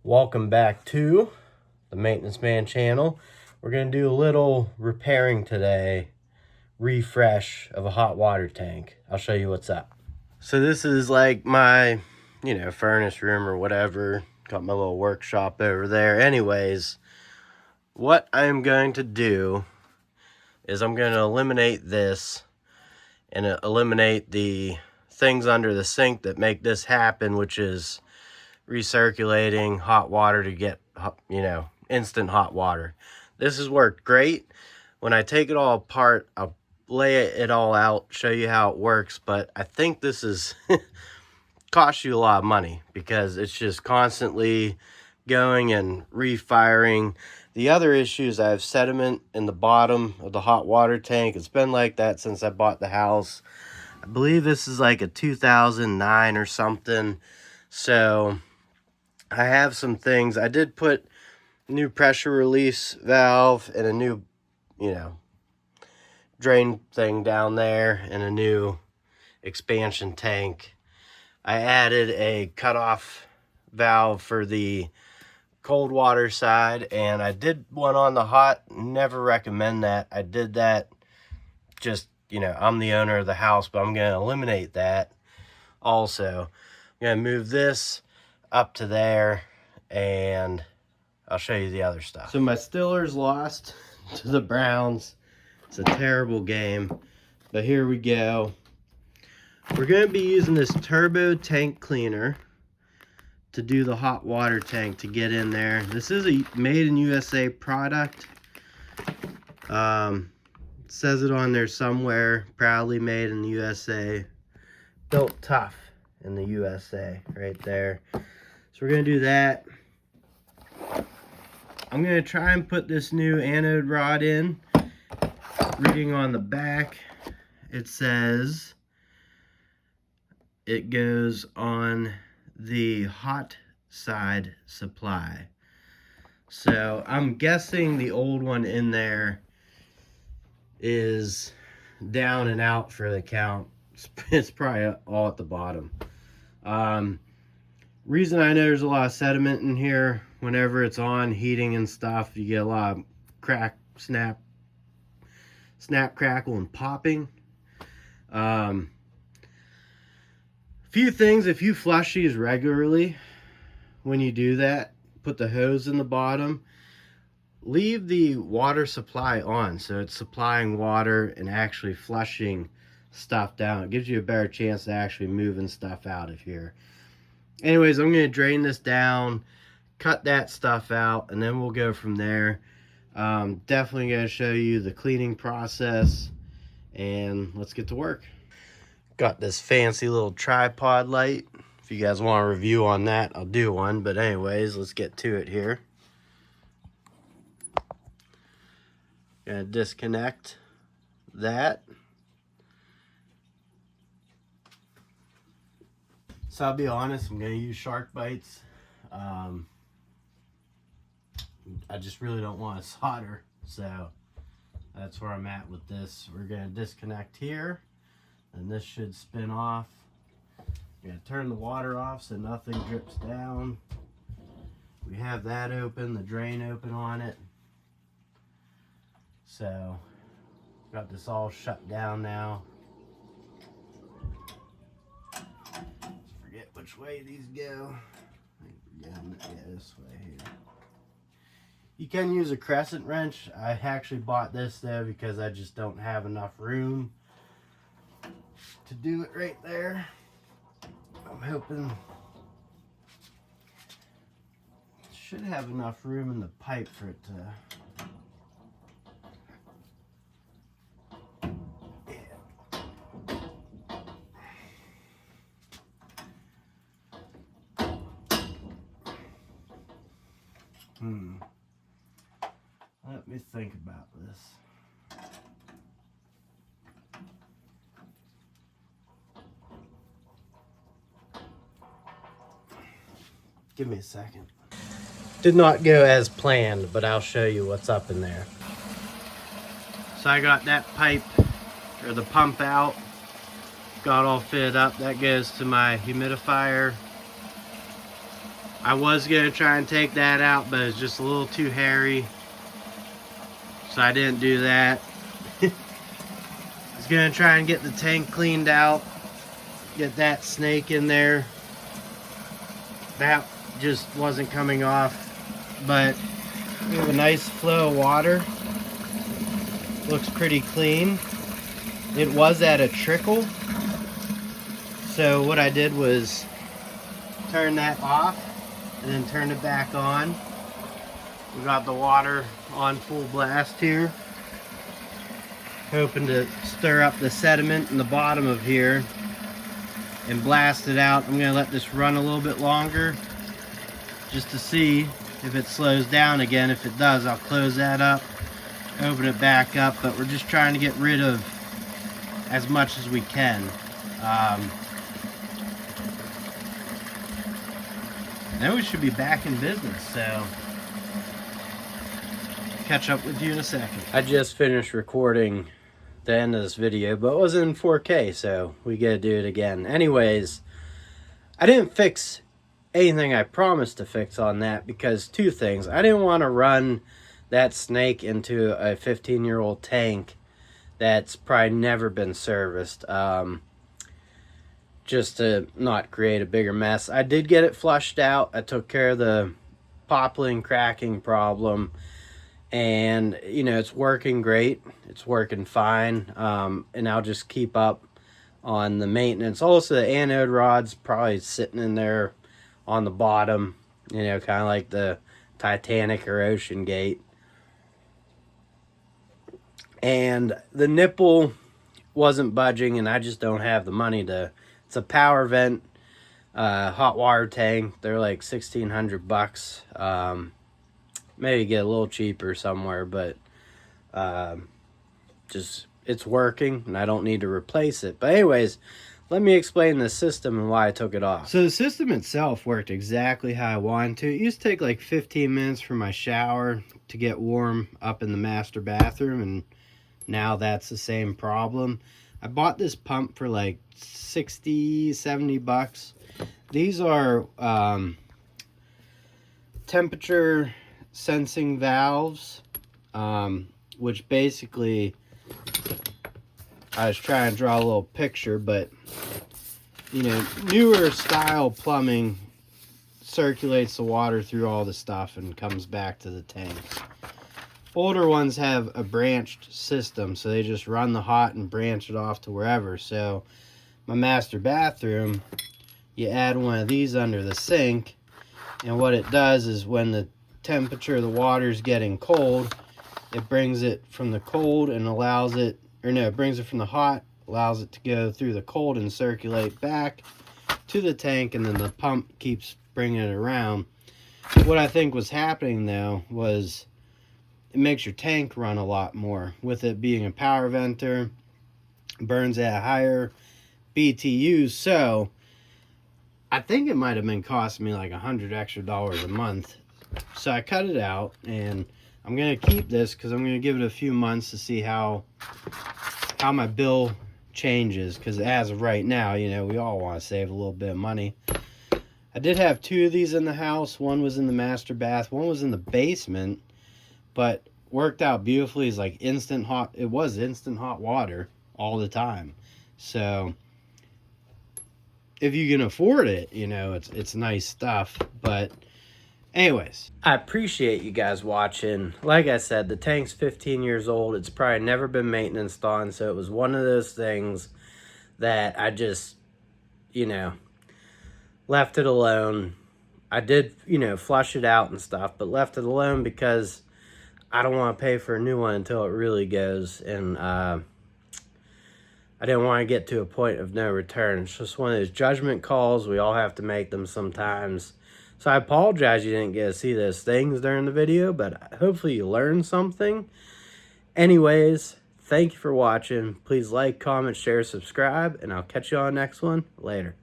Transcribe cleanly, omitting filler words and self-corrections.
Welcome back to the Maintenance Man channel. We're going to do a little repairing today, refresh of a hot water tank. I'll show you what's up. So this is like my, furnace room or whatever. Got my little workshop over there. Anyways, what I'm going to do is I'm going to eliminate this and eliminate the things under the sink that make this happen, which is recirculating hot water to get, instant hot water. This has worked great. When I take it all apart, I'll lay it all out, show you how it works, but I think this is cost you a lot of money because it's just constantly going and refiring. The other issue is I have sediment in the bottom of the hot water tank. It's been like that since I bought the house. I believe this is like a 2009 or something. So I have some things. I did put new pressure release valve and a new, drain thing down there and a new expansion tank. I added a cutoff valve for the cold water side, and I did one on the hot. Never recommend that. I did that just, I'm the owner of the house, but I'm going to eliminate that also. I'm going to move this up to there, and I'll show you the other stuff. So my Steelers lost to the Browns. It's a terrible game, but here we go. We're going to be using this turbo tank cleaner to do the hot water tank to get in there. This is a made in USA product. It says it on there somewhere, proudly made in the USA. Built tough in the USA, right there. So we're going to do that. I'm going to try and put this new anode rod in. Reading on the back, it says it goes on the hot side supply. So I'm guessing the old one in there is down and out for the count. It's probably all at the bottom. Reason I know there's a lot of sediment in here, whenever it's on heating and stuff, you get a lot of crack, snap, crackle, and popping. Few things, if you flush these regularly, when you do that, put the hose in the bottom, leave the water supply on so it's supplying water and actually flushing stuff down. It gives you a better chance of actually moving stuff out of here. Anyways, I'm going to drain this down, cut that stuff out, and then we'll go from there. Definitely going to show you the cleaning process, and let's get to work. Got this fancy little tripod light. If you guys want a review on that, I'll do one. But anyways, let's get to it here. Gonna disconnect that. So I'll be honest, I'm gonna use shark bites. I just really don't want to solder, so that's where I'm at with this. We're gonna disconnect here, and this should spin off. I'm gonna turn the water off so nothing drips down. We have that open, the drain open on it. So got this all shut down now. Forget which way these go. Yeah, this way here. You can use a crescent wrench. I actually bought this though because I just don't have enough room to do it right there. I'm hoping it should have enough room in the pipe for it to. Let me think about this. Give me a second. Did not go as planned, but I'll show you what's up in there. So I got that pipe, or the pump out, got all fitted up. That goes to my humidifier. I was gonna try and take that out, but it's just a little too hairy, so I didn't do that. I was gonna try and get the tank cleaned out, get that snake in there. That just wasn't coming off, but we have a nice flow of water. Looks pretty clean. It was at a trickle, so what I did was turn that off and then turn it back on. We got the water on full blast here, hoping to stir up the sediment in the bottom of here and blast it out. I'm gonna let this run a little bit longer just to see if it slows down again. If it does, I'll close that up, open it back up, but we're just trying to get rid of as much as we can. Then we should be back in business, so catch up with you in a second. I just finished recording the end of this video, but it wasn't in 4K, so we gotta do it again. Anyways, I didn't fix anything I promised to fix on that because two things. I didn't want to run that snake into a 15-year-old tank that's probably never been serviced, just to not create a bigger mess. I did get it flushed out. I took care of the poppling cracking problem, and you know, it's working great. It's working fine, and I'll just keep up on the maintenance. Also, the anode rod's probably sitting in there on the bottom, you know, kind of like the Titanic or Ocean Gate. And the nipple wasn't budging, and I just don't have the money to. It's a power vent hot water tank. They're like $1,600. Maybe get a little cheaper somewhere, but just it's working and I don't need to replace it. But anyways, let me explain the system and why I took it off. So the system itself worked exactly how I wanted to. It used to take like 15 minutes for my shower to get warm up in the master bathroom, and now that's the same problem. I bought this pump for like 60, 70 bucks. These are temperature sensing valves, which basically, I was trying to draw a little picture, but you know, newer style plumbing circulates the water through all the stuff and comes back to the tanks. Older ones have a branched system, so they just run the hot and branch it off to wherever. So my master bathroom, you add one of these under the sink, and what it does is when the temperature of the water is getting cold, it brings it from the cold and allows it, or no, it brings it from the hot, allows it to go through the cold and circulate back to the tank, and then the pump keeps bringing it around. What I think was happening though was it makes your tank run a lot more. With it being a power venter, burns at a higher BTU, so I think it might have been costing me like $100 extra a month. So I cut it out, and I'm gonna keep this because I'm gonna give it a few months to see how my bill changes, because as of right now, you know, we all want to save a little bit of money. I did have two of these in the house. One was in the master bath, one was in the basement, but worked out beautifully. It's like instant hot. It was instant hot water all the time. So if you can afford it, you know, it's nice stuff. But anyways, I appreciate you guys watching. Like I said, the tank's 15 years old. It's probably never been maintenance on, so it was one of those things that I just, you know, left it alone. I did, you know, flush it out and stuff, but left it alone because I don't want to pay for a new one until it really goes, and I didn't want to get to a point of no return. It's just one of those judgment calls. We all have to make them sometimes. So I apologize you didn't get to see those things during the video, but hopefully you learned something. Anyways, thank you for watching. Please like, comment, share, subscribe, and I'll catch you on the next one. Later.